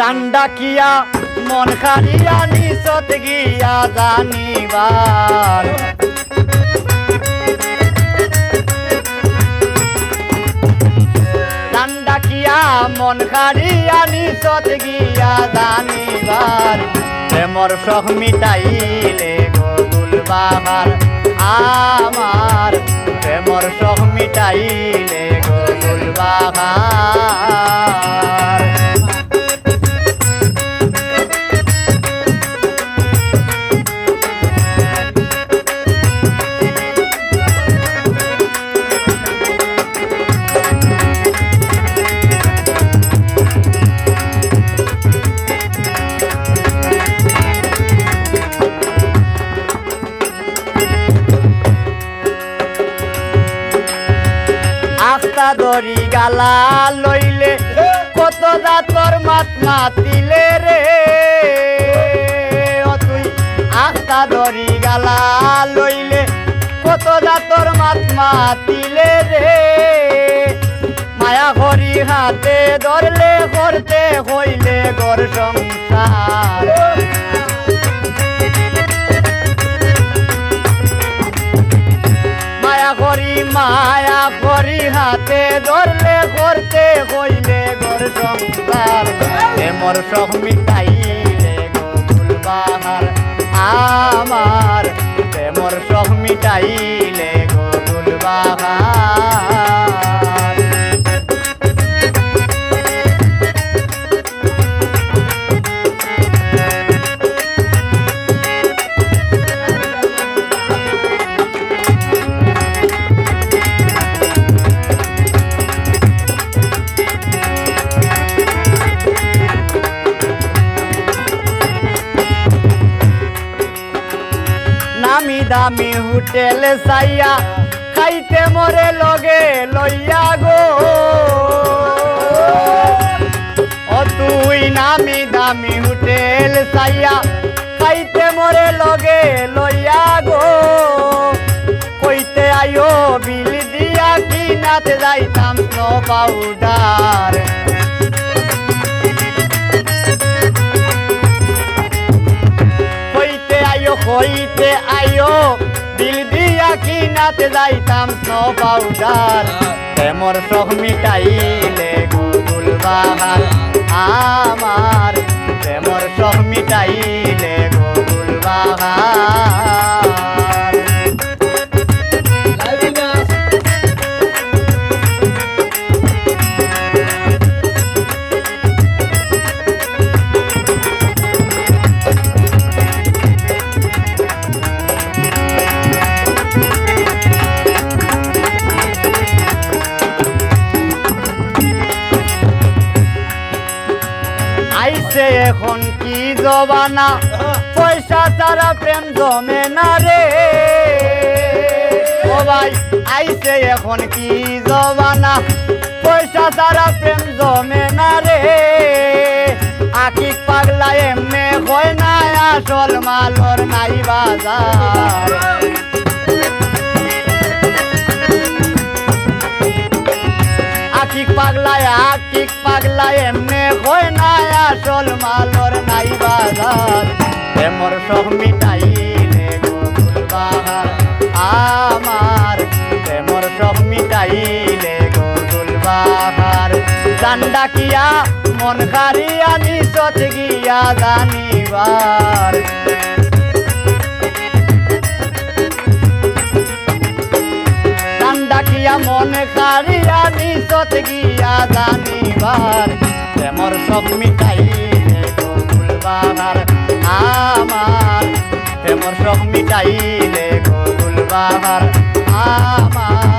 জান ডাকিয়া মন খারিয়া নিচত গিয়া জানিবার জান ডাকিয়া মন খারিয়া নিচত গিয়া জানিবার প্রেমর শখ মিটাইলে গোকুল বাবার আমার প্রেমর শখ মিটাইলে গোকুল বাবার আস্তা দড়ি গালা লইলে কত জাতর মাত মাতিলে রে ও তুই আস্তা দড়ি গালা লইলে কত জাতর মাত মাতিলে রে মায়া হরি হাতে ধরলে করতে হইলে ঘর সংসার মায়া করি হাতে ধরলে করতে হইলে ঘর সংসার প্রেমর শখ মিটাইলে গোকুল বাহার আমার প্রেমর শখ মিটাইলে গোকুল বাহার নামি দামি হোটেল চাইয়া খাইতে মরে লগে লইয়া গো ও তুই নামি দামি হোটেল চাইয়া খাইতে মরে লগে লইয়া গো কইতে আইও বিল দিয়া কিনাতে যাইতাম স্নো পাউডার হইতে আইও দিল দিয়া কিনাতে যাইতাম স্নো পাউডার প্রেমর শখ মিটাইলে গোকুল বাহার আমার প্রেমর শখ মিটাইলে গোকুল বাহার আইছে এখন কি জবানা পয়সা ছাড়া প্রেম জমে না রে ও ভাই আইছে এখন কি জবানা পয়সা ছাড়া প্রেম জমে না রে আকিক পাগলা এমনে হয় না আসল মালর নাই বাজার আকিক পাগলা এমনে হয় না আসল মালর নাই বাজার প্রেমর শখ মিটাইলে গোকুল বাহার আমার প্রেমর শখ মিটাইলে গোকুল বাহার জান ডাকিয়া মন খারিয়া নিচত গিয়া জানিবার জান ডাকিয়া মন খারিয়া নিচত গিয়া জানিবার প্রেমর শখ মিটাইলে গোকুল বাহার আমার প্রেমর শখ মিটাইলে গোকুল বাহার আমার